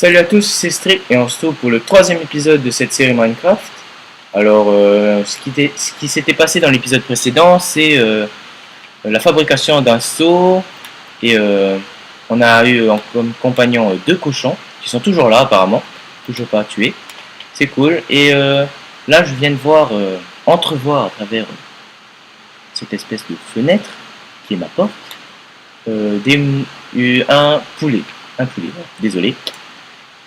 Salut à tous, c'est Strip et on se retrouve pour le troisième épisode de cette série Minecraft. Alors, ce qui s'était passé dans l'épisode précédent, c'est la fabrication d'un seau et on a eu comme compagnon deux cochons qui sont toujours là apparemment, toujours pas tués. C'est cool. Et là, je viens de voir, entrevoir à travers cette espèce de fenêtre qui est ma porte, un poulet. Un poulet, ouais, désolé.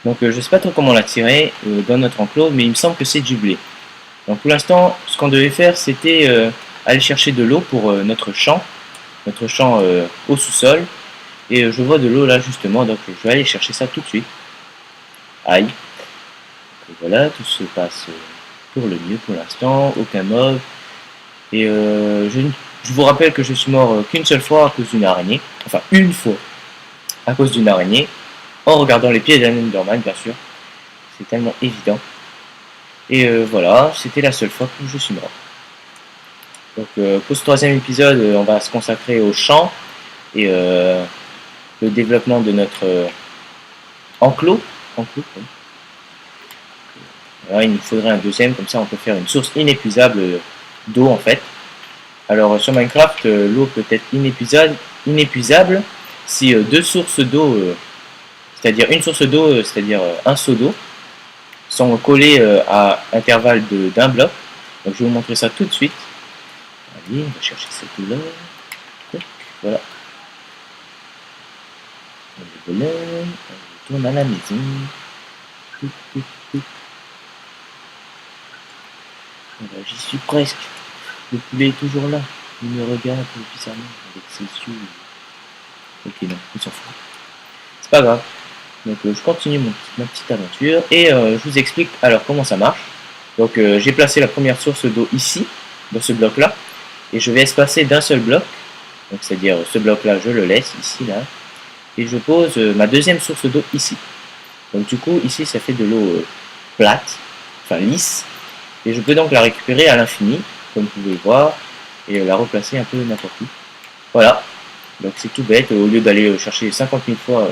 Donc je sais pas trop comment l'attirer dans notre enclos, mais il me semble que c'est du blé. Donc pour l'instant, ce qu'on devait faire, c'était aller chercher de l'eau pour notre champ au sous-sol. Et je vois de l'eau là justement, donc je vais aller chercher ça tout de suite. Aïe. Donc, voilà, tout se passe pour le mieux pour l'instant, aucun mob. Et je vous rappelle que je suis mort qu'une seule fois à cause d'une araignée. Enfin, une fois à cause d'une araignée. En regardant les pieds d'un Enderman, bien sûr. C'est tellement évident. Et voilà, c'était la seule fois que je suis mort. Donc pour ce troisième épisode, on va se consacrer au champ et le développement de notre enclos. Oui. Voilà, il nous faudrait un deuxième, comme ça on peut faire une source inépuisable d'eau en fait. Alors sur Minecraft, l'eau peut être inépuisable si deux sources d'eau, c'est-à-dire une source d'eau, c'est-à-dire un seau d'eau, sont collés à intervalle d'un bloc. Donc je vais vous montrer ça tout de suite. Allez, on va chercher cette eau-là. Voilà. On retourne à la maison. Voilà, j'y suis presque. Le poulet est toujours là. Il me regarde bizarrement avec ses yeux. Ok, non, il s'en fout. C'est pas grave. Donc je continue ma petite aventure et je vous explique alors comment ça marche. Donc j'ai placé la première source d'eau ici, dans ce bloc là, et je vais espacer d'un seul bloc, donc c'est-à-dire ce bloc là je le laisse ici là, et je pose ma deuxième source d'eau ici. Donc du coup ici ça fait de l'eau plate, enfin lisse, et je peux donc la récupérer à l'infini, comme vous pouvez le voir, et la replacer un peu n'importe où. Voilà, donc c'est tout bête, au lieu d'aller chercher 50 000 fois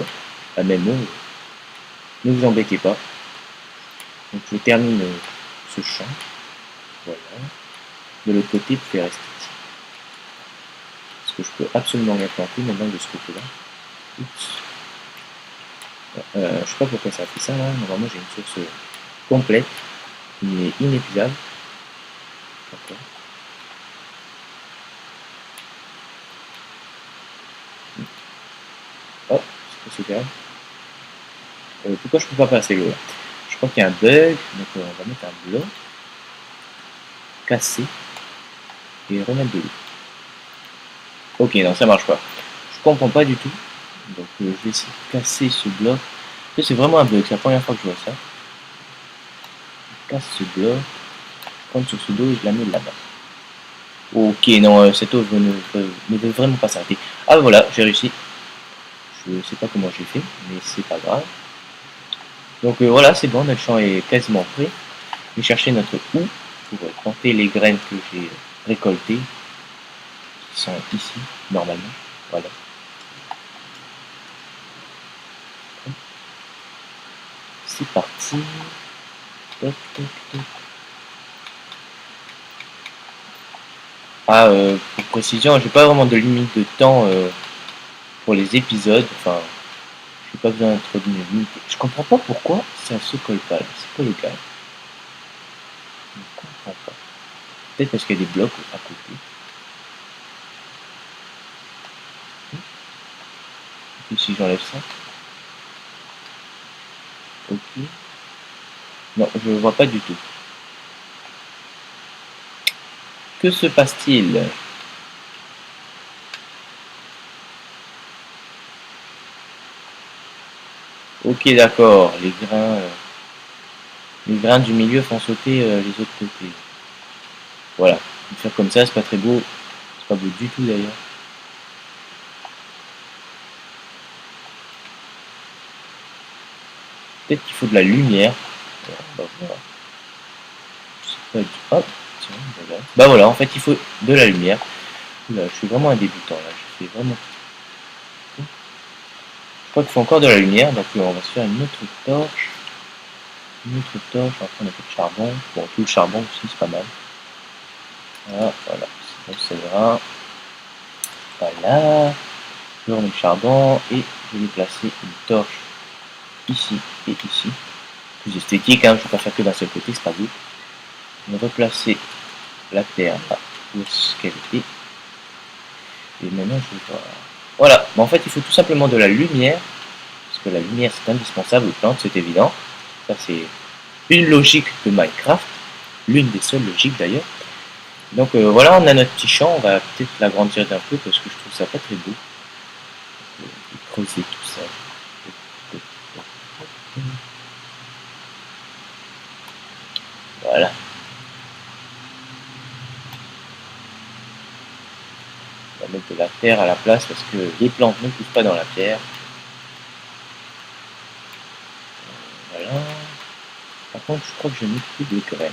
la même eau. Ne vous embêtez pas. Donc je termine ce champ. Voilà. De l'autre côté, vous pouvez rester ici. Parce que je peux absolument rien planter maintenant de ce côté-là. Oups. Je sais pas pourquoi ça a fait ça là. Normalement j'ai une source complète. Il est inépuisable. D'accord. Oh, c'est pas super. Pourquoi je peux pas passer l'eau là? Je crois qu'il y a un bug. Donc on va mettre un bloc. Casser. Et remettre de l'eau. Ok, non, ça marche pas. Je comprends pas du tout. Donc je vais essayer de casser ce bloc. C'est vraiment un bug, c'est la première fois que je vois ça. Je casse ce bloc. Je prends une source d'eau et je la mets là-bas. Ok, non, cette eau ne veut vraiment pas s'arrêter. Ah voilà, j'ai réussi. Je sais pas comment j'ai fait, mais c'est pas grave. Donc voilà, c'est bon, notre champ est quasiment prêt. Je vais chercher notre houe pour planter les graines que j'ai récoltées, qui sont ici, normalement. Voilà. C'est parti. Toc, toc, toc. Ah, pour précision, j'ai pas vraiment de limite de temps pour les épisodes. Enfin, j'ai pas besoin d'introduire une limite. Je comprends pas pourquoi ça se colle pas. C'est quoi le gars? Je ne comprends pas. Peut-être parce qu'il y a des blocs à côté. Et si j'enlève ça? Ok. Non, je ne vois pas du tout. Que se passe-t-il? Ok, d'accord. Les grains du milieu font sauter les autres côtés. Voilà. Faire comme ça, c'est pas très beau. C'est pas beau du tout d'ailleurs. Peut-être qu'il faut de la lumière. Bah voilà. Hop, tiens, voilà. Bah voilà, en fait il faut de la lumière. Là, je suis vraiment un débutant là. Je fais vraiment. crois qu'il faut encore de la lumière, donc on va se faire une autre torche. Une autre torche, on va prendre un peu de charbon. Bon, tout le charbon aussi, c'est pas mal. Voilà, voilà. Donc ça ira. Voilà. Je remets le charbon et je vais placer une torche ici et ici. Plus esthétique, hein, je ne vais pas faire que d'un seul côté, c'est pas beau. On va replacer la terre là où est-ce qu'elle était. Et maintenant je vais voir. Voilà, mais en fait il faut tout simplement de la lumière, parce que la lumière c'est indispensable aux plantes, c'est évident. Ça c'est une logique de Minecraft, l'une des seules logiques d'ailleurs. Donc voilà, on a notre petit champ, on va peut-être l'agrandir d'un peu parce que je trouve ça pas très beau. Creuser tout ça. Voilà. On va mettre de la terre à la place parce que les plantes ne poussent pas dans la pierre. Voilà. Par contre, je crois que je n'ai plus de graines.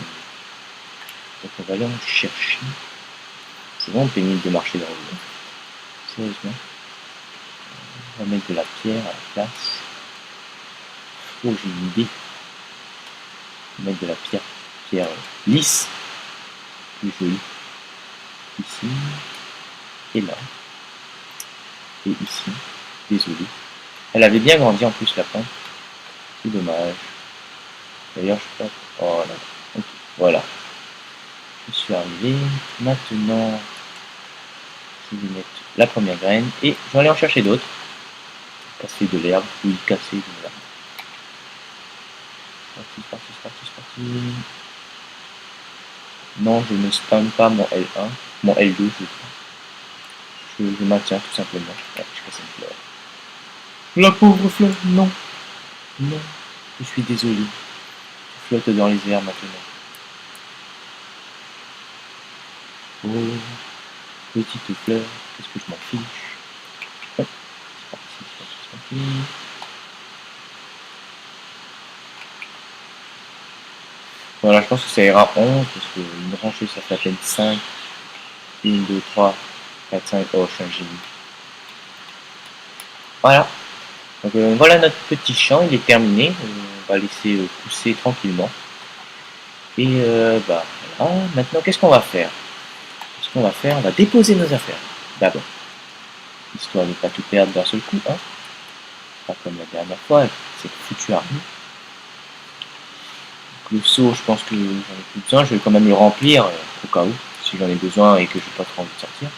Donc on va aller en chercher. C'est vraiment pénible de marcher dans le vent. Sérieusement. On va mettre de la pierre à la place. Oh, j'ai une idée. On va mettre de la pierre lisse. Plus jolie. Ici. Et là. Et ici. Désolé. Elle avait bien grandi en plus la plante. C'est dommage. D'ailleurs, je crois. Oh là. Okay. Voilà. Je suis arrivé. Maintenant, je vais mettre la première graine et je vais aller en chercher d'autres. Casser de l'herbe, oui, casser de l'herbe. C'est parti. Non, je ne spam pas mon L1, mon L2, je maintiens tout simplement. Ouais, je casse une fleur. La pauvre fleur, non. Non, je suis désolé. Je flotte dans les airs maintenant. Oh, petite fleur, qu'est-ce que je m'en fiche. Hop, c'est parti. Voilà, je pense que ça ira 11, parce qu'une rangée ça fait à peine 5. 1, 2, 3, 4, 5, oh je suis un génie. Voilà. Donc voilà notre petit champ, il est terminé. On va laisser pousser tranquillement. Et bah voilà, maintenant qu'est-ce qu'on va faire? Ce qu'on va faire, on va déposer nos affaires d'abord. Histoire de ne pas tout perdre d'un seul coup, hein. Pas comme la dernière fois, avec cette foutue armée. Le seau, je pense que j'en ai plus besoin, je vais quand même le remplir au cas où, si j'en ai besoin et que je n'ai pas trop envie de sortir.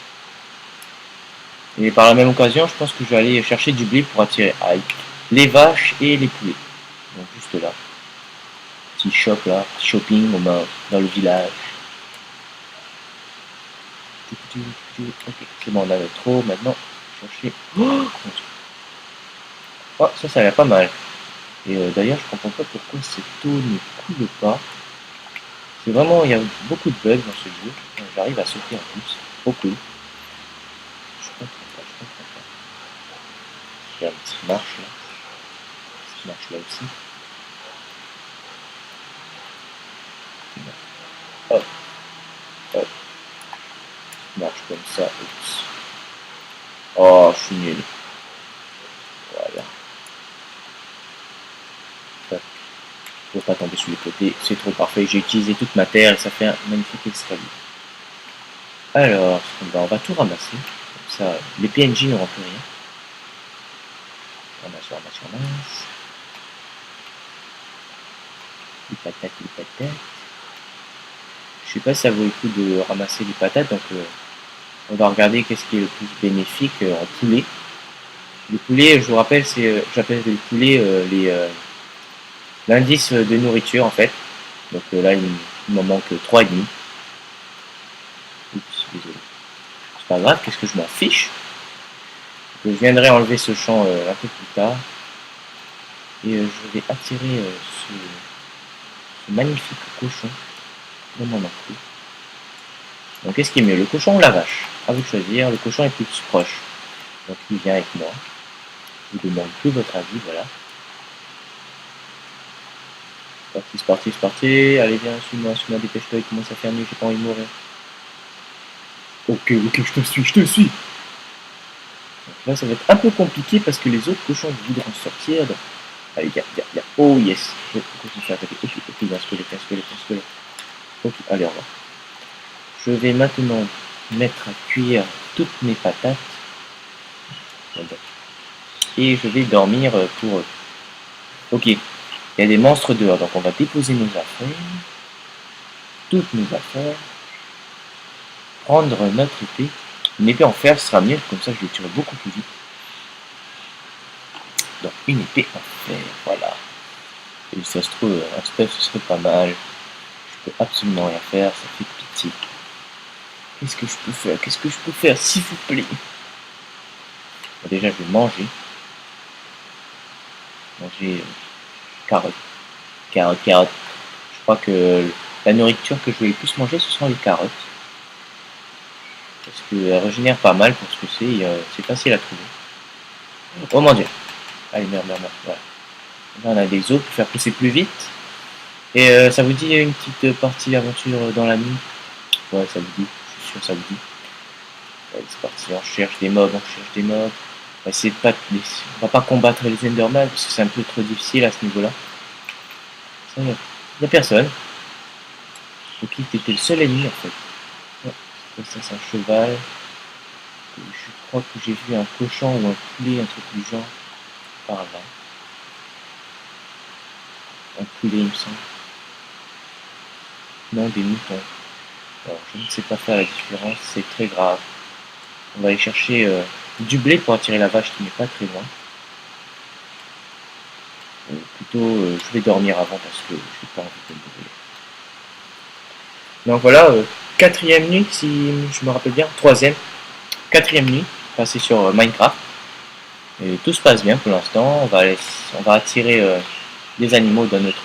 Et par la même occasion, je pense que je vais aller chercher du blé pour attirer les vaches et les poulets. Donc juste là. Petit shop là, petit shopping dans le village. Ok, c'est bon, on a notre eau maintenant. Chercher. Oh, ça a l'air pas mal. Et d'ailleurs, je comprends pas pourquoi cette eau ne coule pas. C'est vraiment, il y a beaucoup de bugs dans ce jeu. J'arrive à sauter en plus. Trop cool. Je comprends pas. Il y a une petite marche là. Une petite marche là aussi. Hop. Marche comme ça. Oups. Oh, je suis nul. Voilà. Pour pas tomber sur les côtés, c'est trop parfait. J'ai utilisé toute ma terre et ça fait un magnifique escalier. Alors, on va tout ramasser. Comme ça, les PNJ n'auront plus rien. Ramasse. Les patates. Je sais pas si ça vaut le coup de ramasser les patates, donc on va regarder qu'est-ce qui est le plus bénéfique en poulet. Le poulet, je vous rappelle, j'appelle le poulet l'indice de nourriture en fait. Donc là, il m'en manque 3,5. Oups, désolé. C'est pas grave, qu'est-ce que je m'en fiche. Donc, je viendrai enlever ce champ un peu plus tard. Et je vais attirer ce magnifique cochon dans mon enclos. Donc qu'est-ce qui est mieux, le cochon ou la vache? À vous de choisir, le cochon est plus proche. Donc il vient avec moi. Je vous demande que votre avis, voilà. C'est parti. Allez, viens, suis-moi, dépêche-toi, il commence à faire nuit, j'ai pas envie de mourir. Ok, je te suis. Là, ça va être un peu compliqué parce que les autres cochons voudront sortir. Donc... Allez, viens. Oh yes. Je me fais attaquer. Ok, il y a un squelette, un squelette. Ok, allez, au revoir. Je vais maintenant mettre à cuire toutes mes patates. Et je vais dormir pour eux. Ok, il y a des monstres dehors, donc on va déposer nos affaires. Toutes nos affaires. Prendre notre épée. Une épée en fer sera mieux, comme ça je les tire beaucoup plus vite. Donc une épée en fer, voilà. Et ça se trouve, un stuff ce serait pas mal. Je peux absolument rien faire, ça fait pitié. Qu'est-ce que je peux faire, s'il vous plaît? Bon, déjà je vais manger. Carottes. Carottes. Je crois que la nourriture que je vais le plus manger, ce sont les carottes. Parce qu'elles régénèrent pas mal pour ce que c'est facile à trouver. Oh mon dieu. Allez, merde. Voilà. Là, on a des os pour faire pousser plus vite. Et ça vous dit une petite partie aventure dans la nuit? Ouais, ça vous dit. Je suis sûr, ça vous dit. Allez, c'est parti. On cherche des mobs. On va essayer de pas... On va pas combattre les Enderman parce que c'est un peu trop difficile à ce niveau-là. Il n'y a personne. Ok, t'étais le seul ennemi en fait. Ouais, ça c'est un cheval. Je crois que j'ai vu un cochon ou un poulet, un truc du genre. Par là. Un poulet, il me semble. Non, des moutons. Alors, je ne sais pas faire la différence, c'est très grave. On va aller chercher du blé pour attirer la vache qui n'est pas très loin. Je vais dormir avant parce que je n'ai pas envie de me brûler. Donc voilà, quatrième nuit, si je me rappelle bien, troisième, quatrième nuit, passée sur Minecraft. Et tout se passe bien pour l'instant. On va attirer des animaux dans notre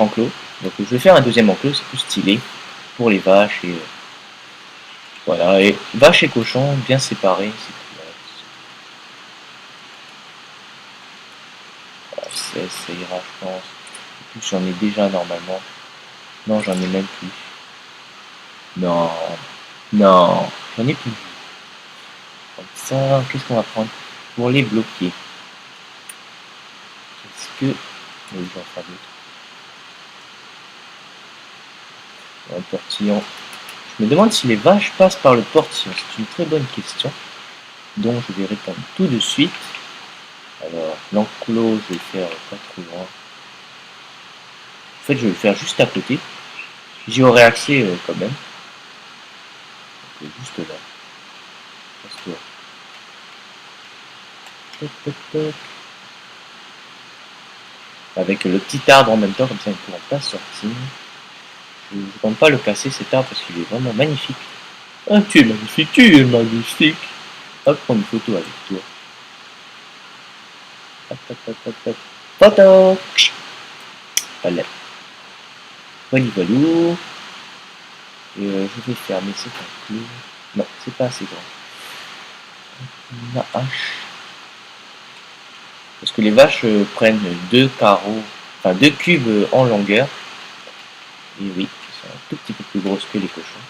enclos. Donc je vais faire un deuxième enclos, c'est plus stylé pour les vaches et voilà. Et vaches et cochons bien séparés. Ça ira, je pense. En plus, j'en ai déjà normalement. Non, j'en ai même plus. Non, j'en ai plus. Comme ça, qu'est-ce qu'on va prendre pour les bloquer? Est-ce que... Oui, j'en ferai d'autres. Un portillon. Je me demande si les vaches passent par le portillon. C'est une très bonne question, dont je vais répondre tout de suite. Alors, l'enclos, je vais le faire pas trop loin. En fait, je vais le faire juste à côté. J'y aurai accès quand même. Donc, juste là. Toc. Avec le petit arbre en même temps, comme ça ils ne pourront pas sortir. Je ne compte pas le casser cet arbre parce qu'il est vraiment magnifique. Ah, tu es magnifique. Hop, prends une photo avec toi. Hop. Photo. Voilà. Voilou. Et je vais fermer cet enclos. Non, c'est pas assez grand. Ma hache. Parce que les vaches prennent deux carreaux, enfin deux cubes en longueur. Et oui, ils sont un tout petit peu plus grosses que les cochons.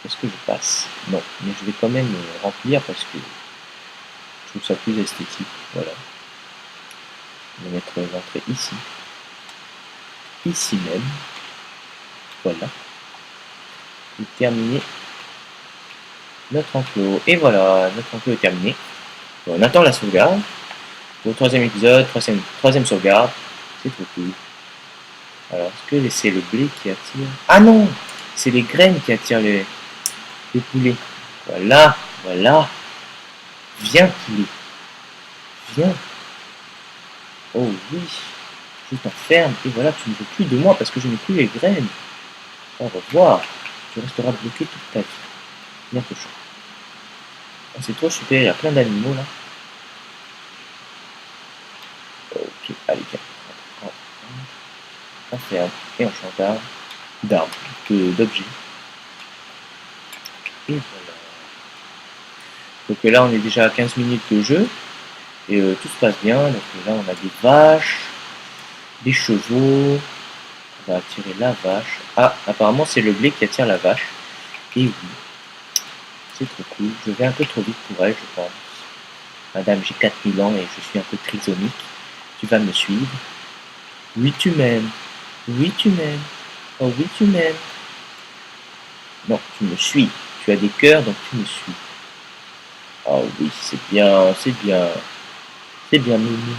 Est-ce que je passe? Non, mais je vais quand même remplir parce que je trouve ça plus esthétique. Voilà. Je vais mettre l'entrée ici. Ici même. Voilà. Et terminer notre enclos. Et voilà, notre enclos est terminé. Bon, on attend la sauvegarde. Pour le troisième épisode, troisième sauvegarde. C'est trop cool. Alors, est-ce que c'est le blé qui attire? Ah non! C'est les graines qui attirent les poulets. Voilà. Viens, poulet. Viens. Oh oui. Je t'enferme. Et voilà, tu ne veux plus de moi parce que je n'ai plus les graines. Au revoir. Tu resteras bloqué toute ta vie. Viens, cochon. Oh, c'est trop super, il y a plein d'animaux là. Ok, allez, viens. On ferme et on change d'arbre, d'objet. Et voilà. Donc là, on est déjà à 15 minutes de jeu. Et tout se passe bien. Donc là, on a des vaches, des chevaux. On va attirer la vache. Ah, apparemment, c'est le blé qui attire la vache. Et oui. C'est trop cool. Je vais un peu trop vite pour elle, je pense. Madame, j'ai 4000 ans et je suis un peu trisomique. Tu vas me suivre. Oui, tu m'aimes. Oui, tu m'aimes. Oh oui, tu m'aimes. Non, tu me suis. Tu as des cœurs, donc tu me suis. Oh oui, c'est bien, c'est bien. C'est bien, Moumou.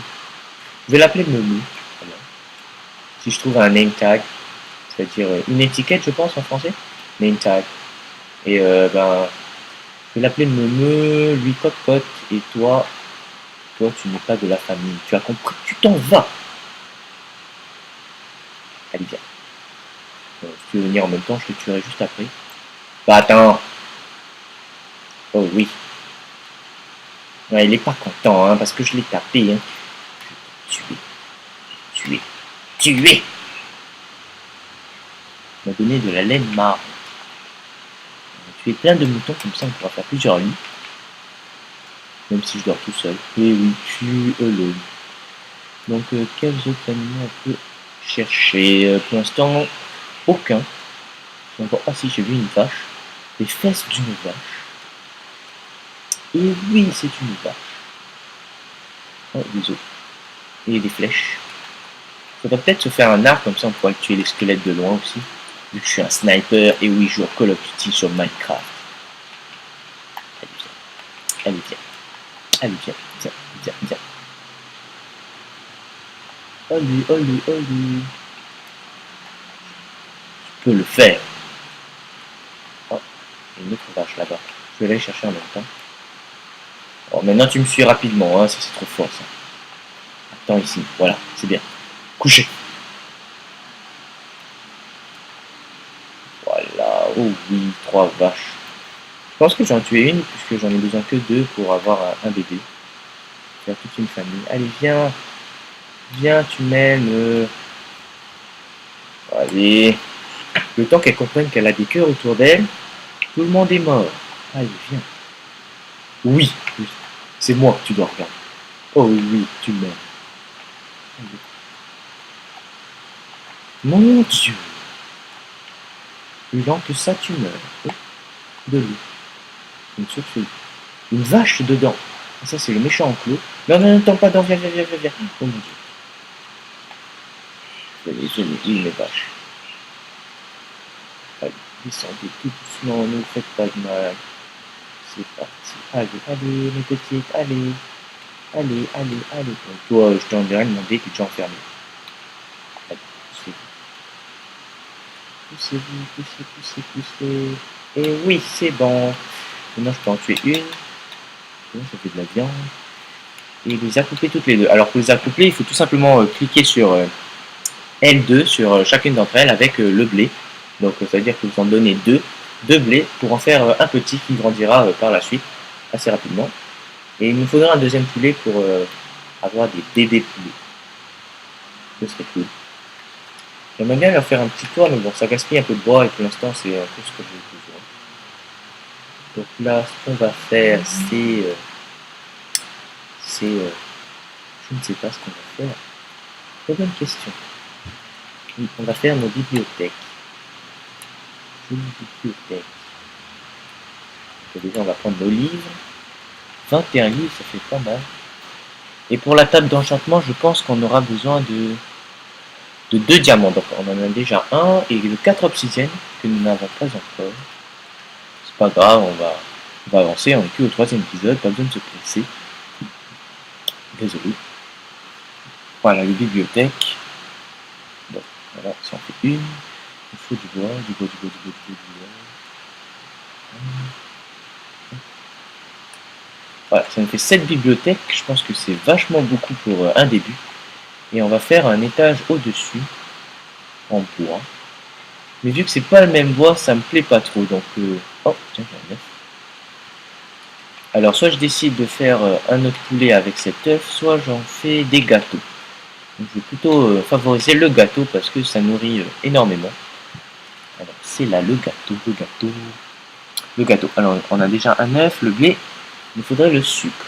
Je vais l'appeler Moumou. Voilà. Si je trouve un name tag, c'est-à-dire une étiquette, je pense, en français. Name tag. Et je vais l'appeler Moumou, lui cocotte, et toi, tu n'es pas de la famille. Tu as compris, tu t'en vas. Allez, viens. Si tu veux venir en même temps, je te tuerai juste après. Bah attends. Oh oui. Ouais, il est pas content, hein, parce que je l'ai tapé. Hein. Tué. Tué. Tué. Il m'a donné de la laine marron. On va tuer plein de moutons, comme ça on pourra faire plusieurs lits. Même si je dors tout seul. Et oui, tue-le. Donc, quels autres animaux on peut chercher pour l'instant, aucun. Ah si, j'ai vu une vache. Les fesses d'une vache. Et oui, c'est une vache. Oh, des os. Et des flèches. Il faudrait peut-être se faire un arc, comme ça on pourrait tuer les squelettes de loin aussi. Vu que je suis un sniper, et oui, je joue à Call of Duty sur Minecraft. Allez, viens. Allez, viens. Allez, viens, viens, viens, viens. Allez, allez, allez. Tu peux le faire. Oh, il y a une autre vache là-bas. Je vais aller chercher en même temps. Oh, maintenant tu me suis rapidement, hein, ça c'est trop fort ça. Attends ici, voilà, c'est bien. Couché. Voilà, oh oui, 3 vaches. Je pense que j'en tué une, puisque j'en ai besoin que 2 pour avoir un bébé. Faire toute une famille. Allez, viens. Viens, tu m'aimes. Allez. Le temps qu'elle comprenne qu'elle a des cœurs autour d'elle, tout le monde est mort. Allez, viens. Oui, oui. C'est moi que tu dois regarder. Oh oui, tu m'aimes. Mon Dieu. Plus lent que ça, tu meurs. Oh, de l'eau. Une source. Une vache dedans. Ça, c'est le méchant enclos. Non, non, non, pas dans. Viens, viens, viens, viens. Oh mon Dieu. Je me dis, mes vaches. Allez, descendez tout doucement, ne vous faites pas de mal. C'est parti. Allez, allez, mes petites, allez. Allez, allez, allez. Donc, toi, je t'enverrai demander que tu es enfermé. Allez, poussez-vous. Poussez-vous, poussez, poussez, poussez. Et oui, c'est bon. Maintenant, je peux en tuer une. Ça fait de la viande. Et les accouper toutes les deux. Alors, pour les accoupler, il faut tout simplement cliquer sur L2 sur chacune d'entre elles avec le blé. Donc, ça veut dire que vous en donnez deux blés pour en faire un petit qui grandira par la suite assez rapidement. Et il nous faudra un deuxième poulet pour avoir des bébés poulets. Ce serait cool. J'aimerais bien leur faire un petit toit, mais bon, ça gaspille un peu de bois et pour l'instant, c'est un peu ce que j'ai besoin. Donc là, ce qu'on va faire, je ne sais pas ce qu'on va faire. Très bonne question. On va faire nos bibliothèques. Une bibliothèque. Donc déjà, on va prendre nos livres. 21 livres, ça fait pas mal. Et pour la table d'enchantement, je pense qu'on aura besoin de 2 diamants. Donc on en a déjà un et de 4 obsidiennes que nous n'avons pas encore. C'est pas grave, on va avancer. On est plus au 3e épisode, pas besoin de se presser. Désolé. Voilà les bibliothèques. Bon, voilà, ça en fait une. Il faut du bois, du bois, du bois, du bois, du bois, du bois. Voilà, ça nous fait 7 bibliothèques. Je pense que c'est vachement beaucoup pour un début. Et on va faire un étage au-dessus en bois. Mais vu que c'est pas le même bois, ça me plaît pas trop. Donc, oh, tiens, j'ai un œuf. Alors, soit je décide de faire un autre poulet avec cet œuf, soit j'en fais des gâteaux. Donc, je vais plutôt favoriser le gâteau parce que ça nourrit énormément. Alors, c'est là le gâteau, le gâteau. Le gâteau. Alors, on a déjà un œuf, le blé. Il nous faudrait le sucre.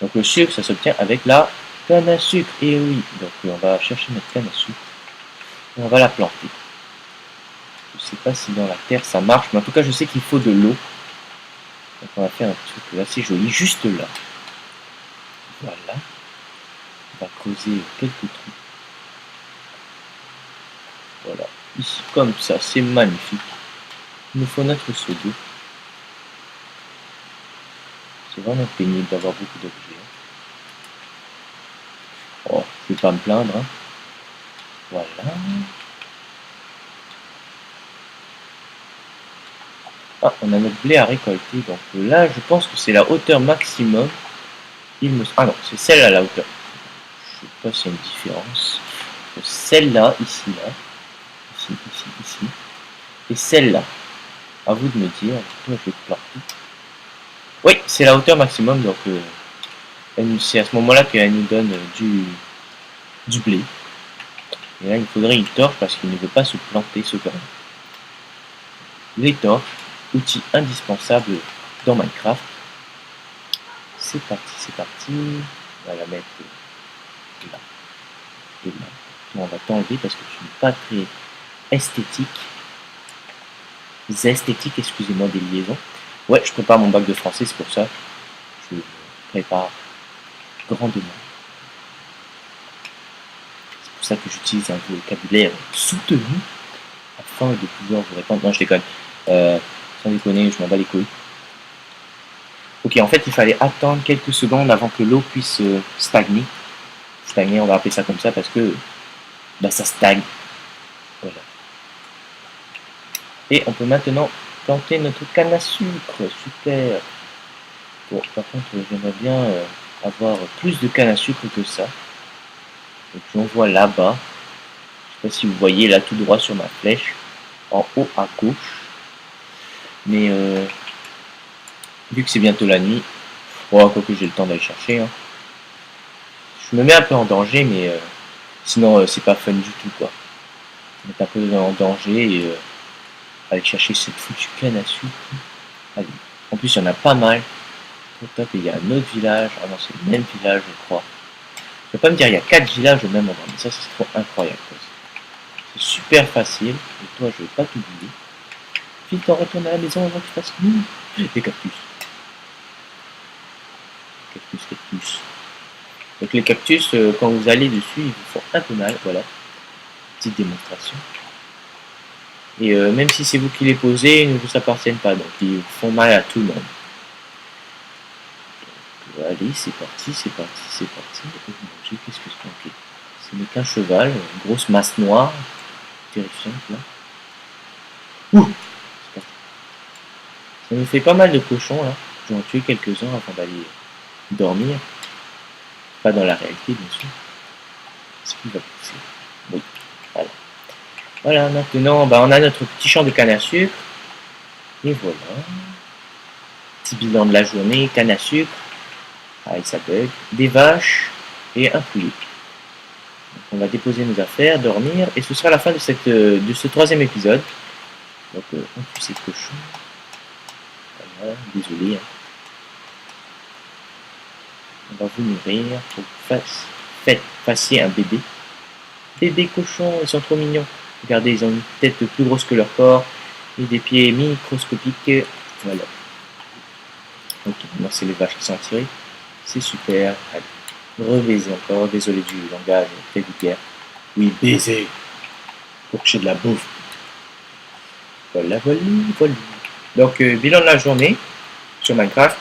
Donc, le sucre, ça s'obtient avec la canne à sucre. Et oui, donc on va chercher notre canne à sucre. Et on va la planter. Je sais pas si dans la terre ça marche, mais en tout cas, je sais qu'il faut de l'eau. Donc on va faire un truc assez joli, juste là. Voilà. On va creuser quelques trous. Voilà. Ici, comme ça, c'est magnifique. Il nous faut notre seau d'eau. C'est vraiment pénible d'avoir beaucoup d'objets. Oh, je vais pas me plaindre. Hein. Voilà. Ah, on a notre blé à récolter. Donc là, je pense que c'est la hauteur maximum. Ah non, c'est celle-là la hauteur. Je sais pas s'il y a une différence. Celle-là, ici, là. Ici. Et celle-là. À vous de me dire. Moi, je vais planter. Oui, c'est la hauteur maximum. Donc, c'est à ce moment-là qu'elle nous donne du blé. Et là, il faudrait une torche parce qu'il ne veut pas se planter ce grain. Les torches, outil indispensable dans Minecraft. C'est parti. On va la mettre là. Et là. On va t'enlever parce que tu n'es pas très esthétique. Excusez-moi des liaisons. Ouais, je prépare mon bac de français, c'est pour ça. Je prépare grandement. C'est pour ça que j'utilise un vocabulaire soutenu afin de pouvoir vous répondre. Non, je déconne. Sans déconner, je m'en bats les couilles. Ok, en fait, il fallait attendre quelques secondes avant que l'eau puisse stagner. Stagner, on va appeler ça comme ça parce que ça stagne. Voilà. Et on peut maintenant planter notre canne à sucre. Super. Bon, par contre, j'aimerais bien avoir plus de canne à sucre que ça. Donc j'en vois là-bas. Je ne sais pas si vous voyez là tout droit sur ma flèche. En haut à gauche. Mais vu que c'est bientôt la nuit, quoi que j'ai le temps d'aller chercher. Hein. Je me mets un peu en danger, mais sinon c'est pas fun du tout quoi. On est un peu en danger et aller chercher cette foutue canne à sucre. Allez. En plus il y en a pas mal. Top, et il y a un autre village. Ah non, c'est le même village je crois. Je vais pas me dire il y a 4 villages au même endroit, mais ça c'est trop incroyable. C'est super facile. Et toi je vais pas t'oublier. Vite, on retourne à la maison avant que tu fasses des cactus. Cactus. Donc les cactus, quand vous allez dessus, ils vous font un peu mal. Voilà. Petite démonstration. Et même si c'est vous qui les posez, ils ne vous appartiennent pas. Donc ils vous font mal à tout le monde. Donc, allez, c'est parti. Oh mon Dieu, qu'est-ce que c'est planqué? Ce n'est qu'un cheval, une grosse masse noire. Terrifiante là. Ouh! Ça nous fait pas mal de cochons là. Je vais en tuer quelques-uns avant d'aller dormir. Pas dans la réalité bien sûr. Ce qui va pousser. Oui. Voilà, maintenant on a notre petit champ de canne à sucre. Et voilà. Petit bilan de la journée, canne à sucre. Ah, et ça bug. Des vaches et un poulet. Donc, on va déposer nos affaires, dormir. Et ce sera la fin de ce 3e épisode. Donc on tue ces cochons. Voilà, désolé. Hein. On va vous nourrir pour que vous fassiez un bébé. Bébé cochon, ils sont trop mignons. Regardez, ils ont une tête plus grosse que leur corps et des pieds microscopiques. Voilà. Ok, maintenant c'est les vaches qui sont tirées. C'est super. Allez, rebaiser encore. Désolé du langage très vulgaire. Oui, baiser. Pour que j'ai de la bouffe. Voilà. Donc, bilan de la journée sur Minecraft.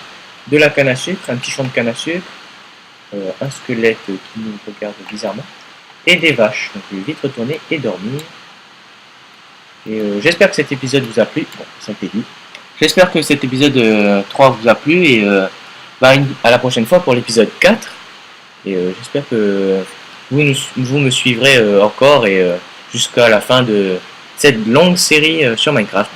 De la canne à sucre, un petit champ de canne à sucre. Un squelette qui nous regarde bizarrement. Et des vaches. Donc, je vais vite retourner et dormir. Et j'espère que cet épisode vous a plu. Bon, ça fait dit. J'espère que cet épisode 3 vous a plu. Et à la prochaine fois pour l'épisode 4. Et j'espère que vous me suivrez encore et jusqu'à la fin de cette longue série sur Minecraft.